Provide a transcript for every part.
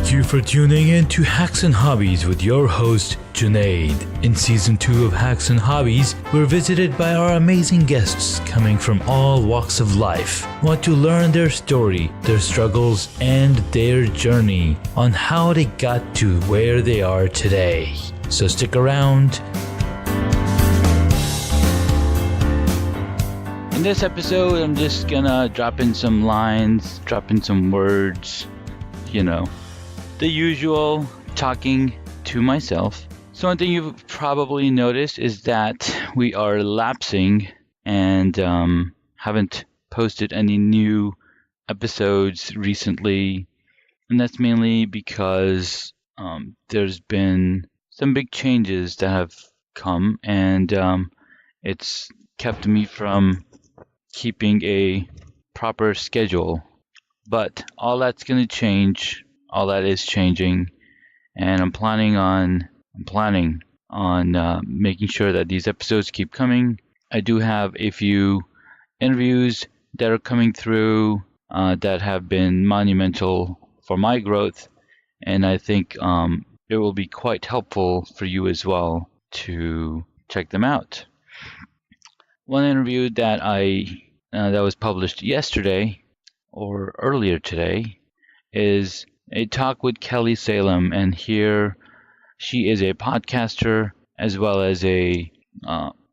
Thank you for tuning in to Hacks and Hobbies with your host, Junaid. In Season 2 of Hacks and Hobbies, we're visited by our amazing guests coming from all walks of life. Want to learn their story, their struggles, and their journey on how they got to where they are today. So stick around. In this episode, I'm just gonna drop in some lines, drop in some words, the usual talking to myself. So one thing you've probably noticed is that we are lapsing and haven't posted any new episodes recently. And that's mainly because there's been some big changes that have come, and it's kept me from keeping a proper schedule. But all that's going to change. All that is changing, and I'm planning on making sure that these episodes keep coming. I do have a few interviews that are coming through that have been monumental for my growth, and I think it will be quite helpful for you as well to check them out. One interview that that was published yesterday or earlier today is a talk with Kelly Salem, and here she is a podcaster as well as a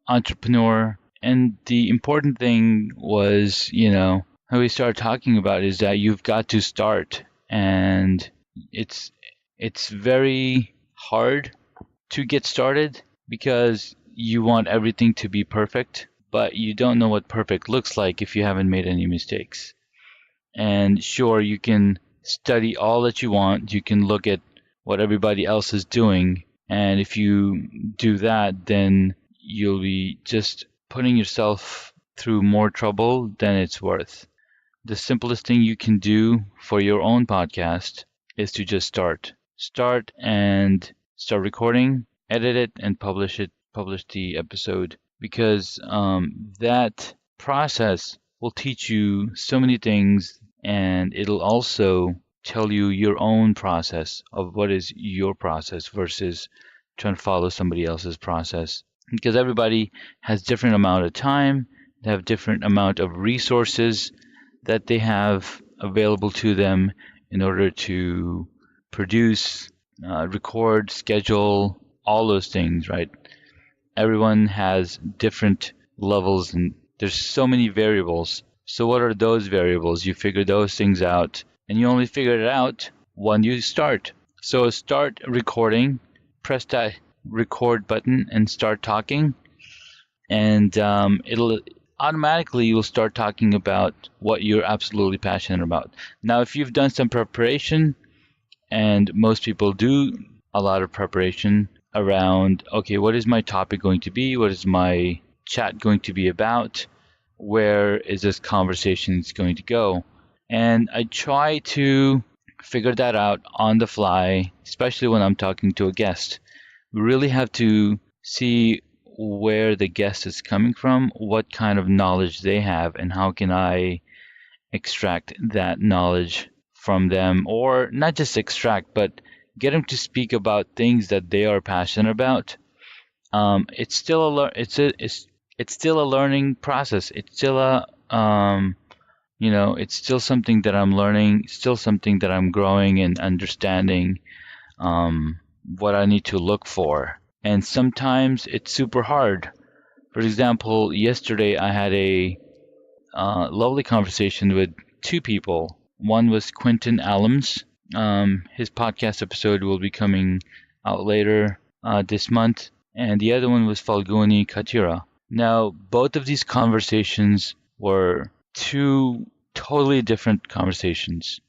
entrepreneur. And the important thing was, how we started talking about is that you've got to start, and it's very hard to get started because you want everything to be perfect, but you don't know what perfect looks like if you haven't made any mistakes. And sure, you can study all that you want. You can look at what everybody else is doing. And if you do that, then you'll be just putting yourself through more trouble than it's worth. The simplest thing you can do for your own podcast is to just start. Start recording, edit it, and publish the episode. Because that process will teach you so many things, and it'll also tell you your own process of what is your process versus trying to follow somebody else's process. Because everybody has different amount of time, they have different amount of resources that they have available to them in order to produce, record, schedule, all those things, right? Everyone has different levels, and there's so many variables. So what are those variables? You figure those things out, and you only figure it out when you start. So start recording, press that record button and start talking, and it'll automatically you'll start talking about what you're absolutely passionate about. Now, if you've done some preparation, and most people do a lot of preparation around, okay, what is my topic going to be? What is my chat going to be about? Where is this conversation going to go? And I try to figure that out on the fly, especially when I'm talking to a guest. We really have to see where the guest is coming from, what kind of knowledge they have, and how can I extract that knowledge from them, or not just extract, but get them to speak about things that they are passionate about. It's still a learning process. It's still it's still something that I'm learning, still something that I'm growing and understanding what I need to look for. And sometimes it's super hard. For example, yesterday I had a lovely conversation with two people. One was Quentin Allums. His podcast episode will be coming out later this month. And the other one was Falguni Katira. Now, both of these conversations were two totally different conversations.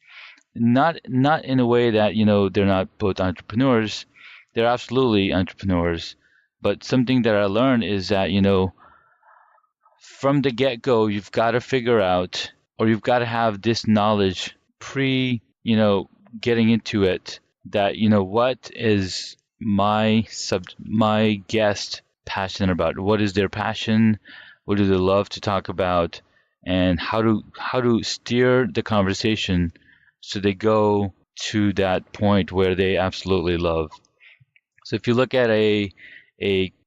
Not in a way that, they're not both entrepreneurs. They're absolutely entrepreneurs. But something that I learned is that, from the get-go, you've got to figure out, or you've got to have this knowledge getting into it, that, what is my guest passionate about? What is their passion? What do they love to talk about? And how to steer the conversation so they go to that point where they absolutely love. So if you look at a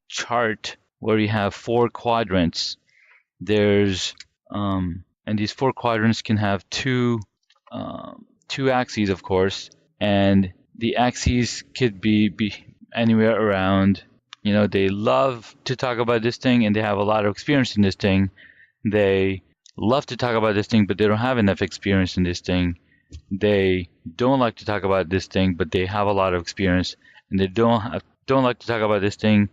chart where you have four quadrants, there's and these four quadrants can have two axes, of course, and the axes could be anywhere around. They love to talk about this thing and they have a lot of experience in this thing. They love to talk about this thing, but they don't have enough experience in this thing. They don't like to talk about this thing, but they have a lot of experience, and they don't like to talk about this thing,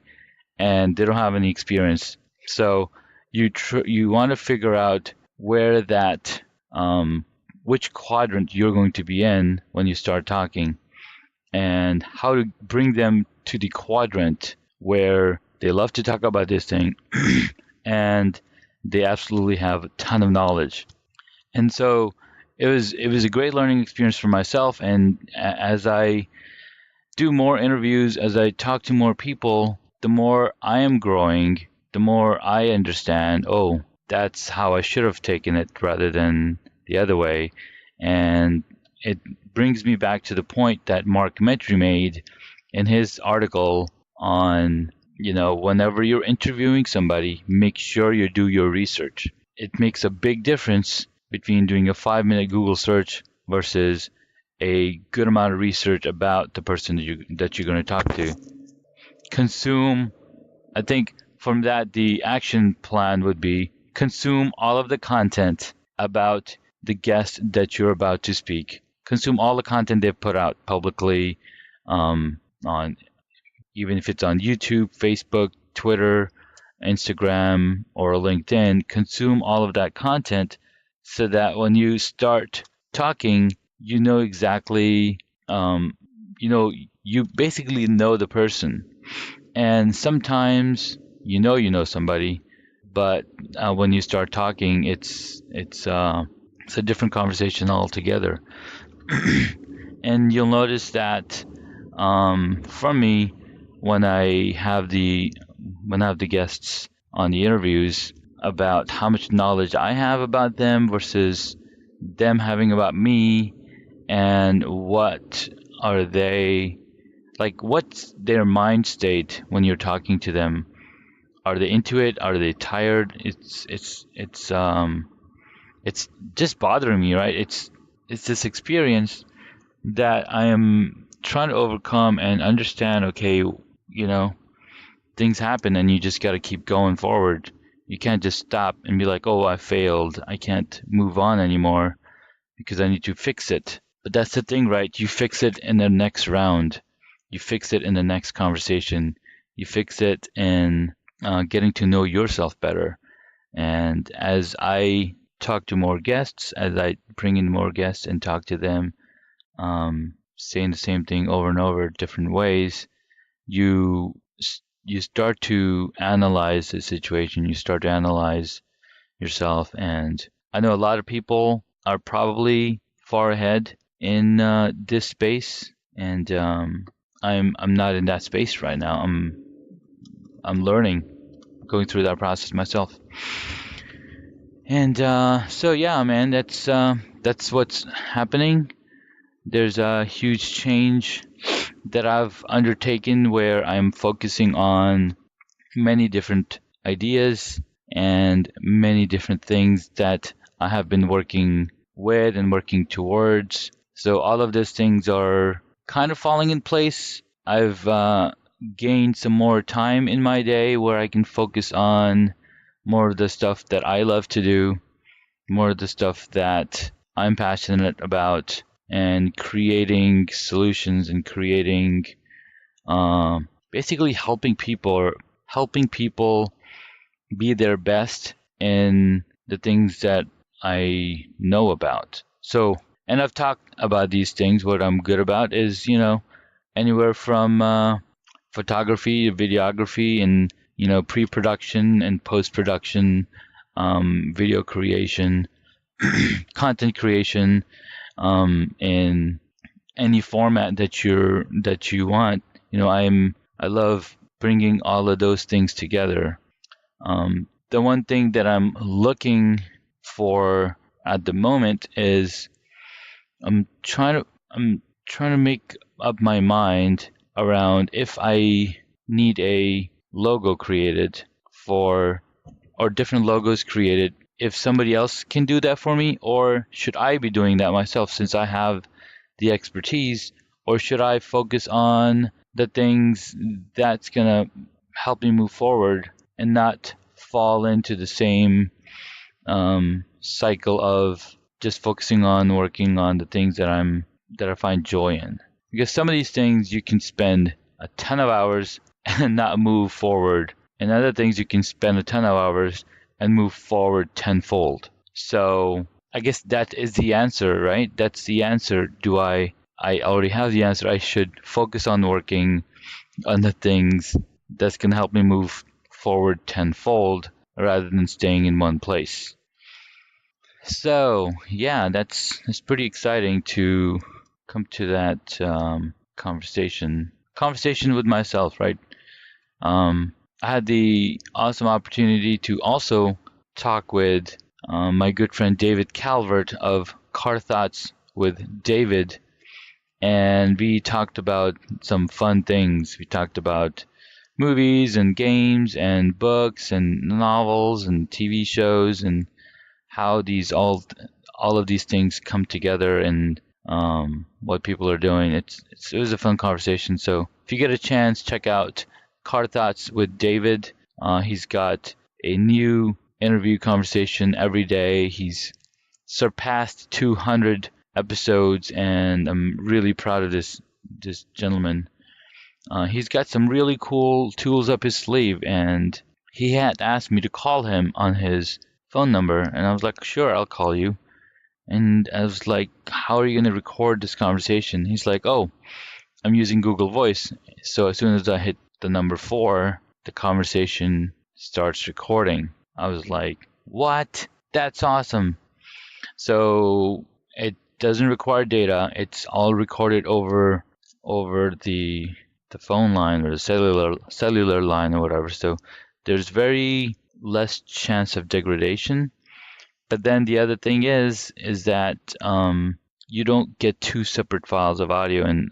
and they don't have any experience. So you want to figure out where that which quadrant you're going to be in when you start talking, and how to bring them to the quadrant where they love to talk about this thing and they absolutely have a ton of knowledge. And so it was a great learning experience for myself. And as I do more interviews, as I talk to more people, the more I am growing, the more I understand, oh, that's how I should have taken it rather than the other way. And it brings me back to the point that Mark Metry made in his article on, whenever you're interviewing somebody, make sure you do your research. It makes a big difference between doing a 5-minute Google search versus a good amount of research about the person that you're going to talk to. Consume, I think from that, the action plan would be consume all of the content about the guest that you're about to speak. Consume all the content they've put out publicly, on even if it's on YouTube, Facebook, Twitter, Instagram, or LinkedIn. Consume all of that content so that when you start talking, you know exactly, you basically know the person. And sometimes you know somebody, but when you start talking, it's a different conversation altogether. And you'll notice that from me, when I have the guests on the interviews, about how much knowledge I have about them versus them having about me, and what are they like, what's their mind state when you're talking to them. Are they into it? Are they tired? It's just bothering me, right? It's this experience that I am trying to overcome and understand. Okay, things happen and you just got to keep going forward. You can't just stop and be like, oh, I failed, I can't move on anymore because I need to fix it. But that's the thing, right? You fix it in the next round. You fix it in the next conversation. You fix it in getting to know yourself better. And as I talk to more guests, as I bring in more guests and talk to them, saying the same thing over and over, different ways, you start to analyze the situation. You start to analyze yourself. And I know a lot of people are probably far ahead in this space, and I'm not in that space right now. I'm learning, going through that process myself. And so yeah, man, that's what's happening. There's a huge change that I've undertaken where I'm focusing on many different ideas and many different things that I have been working with and working towards. So all of those things are kind of falling in place. I've gained some more time in my day where I can focus on more of the stuff that I love to do, more of the stuff that I'm passionate about, and creating solutions and creating basically helping people be their best in the things that I know about. So, and I've talked about these things. What I'm good about is, anywhere from photography to videography, and pre-production and post-production, video creation, content creation, in any format that you want. I love bringing all of those things together. The one thing that I'm looking for at the moment is I'm trying to make up my mind around if I need a logo created or different logos created, if somebody else can do that for me, or should I be doing that myself since I have the expertise, or should I focus on the things that's going to help me move forward and not fall into the same cycle of just focusing on working on the things that I find joy in. Because some of these things you can spend a ton of hours and not move forward, and other things you can spend a ton of hours and move forward tenfold. So I guess that is the answer, right? That's the answer. I already have the answer. I should focus on working on the things that's going to help me move forward tenfold rather than staying in one place. So yeah, that's pretty exciting to come to that conversation with myself, right? I had the awesome opportunity to also talk with my good friend David Calvert of Car Thoughts with David, and we talked about some fun things. We talked about movies and games and books and novels and TV shows and how these all of these things come together and what people are doing. It was a fun conversation. So if you get a chance, check out Car Thoughts with David. He's got a new interview conversation every day. He's surpassed 200 episodes, and I'm really proud of this gentleman. He's got some really cool tools up his sleeve, and he had asked me to call him on his phone number, and I was like, sure, I'll call you. And I was like, how are you going to record this conversation? He's like, oh, I'm using Google Voice. So as soon as I hit the number 4, the conversation starts recording. I was like, what? That's awesome. So it doesn't require data. It's all recorded over the phone line or the cellular line or whatever. So there's very less chance of degradation. But then the other thing is that you don't get 2 separate files of audio, and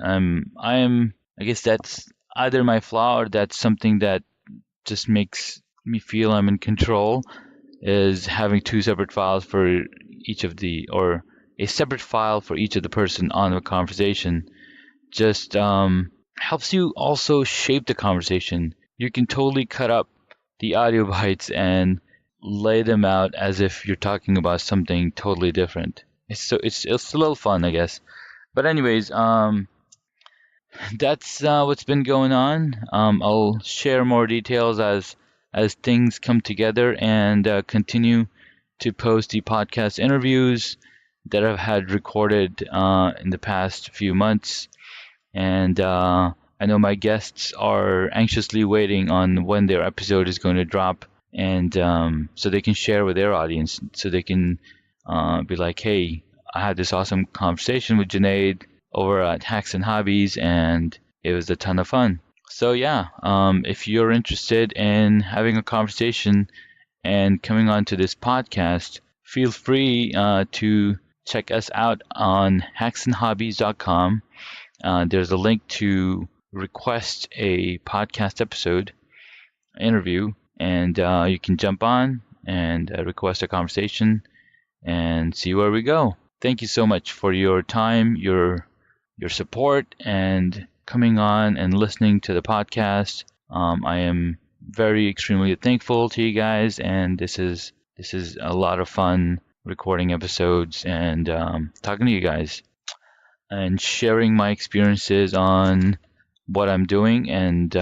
I guess that's either my flaw or that's something that just makes me feel I'm in control, is having 2 separate files for each of or a separate file for each of the person on the conversation. Just helps you also shape the conversation. You can totally cut up the audio bites and lay them out as if you're talking about something totally different. It's a little fun, I guess. But anyways, that's what's been going on. I'll share more details as things come together, and continue to post the podcast interviews that I've had recorded in the past few months. And I know my guests are anxiously waiting on when their episode is going to drop, and so they can share with their audience, so they can be like, hey, I had this awesome conversation with Junaid over at Hacks and Hobbies, and it was a ton of fun. So yeah, if you're interested in having a conversation and coming on to this podcast, feel free to check us out on hacksandhobbies.com. There's a link to request a podcast episode interview, and you can jump on and request a conversation and see where we go. Thank you so much for your time, your support, and coming on and listening to the podcast. I am very extremely thankful to you guys, and this is a lot of fun recording episodes and talking to you guys and sharing my experiences on what I'm doing and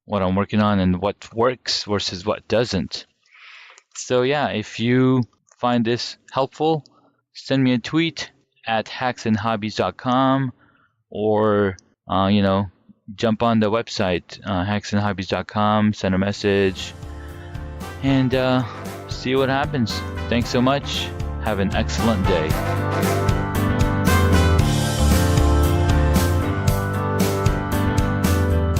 what I'm working on and what works versus what doesn't. So yeah, if you find this helpful, send me a tweet at hacksandhobbies.com, or jump on the website hacksandhobbies.com, send a message, and see what happens. Thanks so much. Have an excellent day.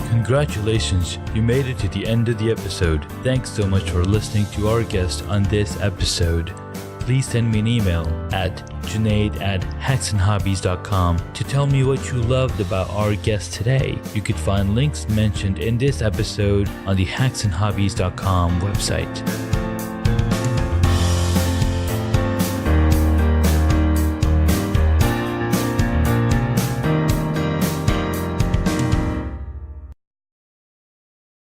Congratulations, you made it to the end of the episode. Thanks so much for listening to our guest on this episode. Please send me an email at Junaid at hacksandhobbies.com to tell me what you loved about our guest today. You could find links mentioned in this episode on the hacksandhobbies.com website.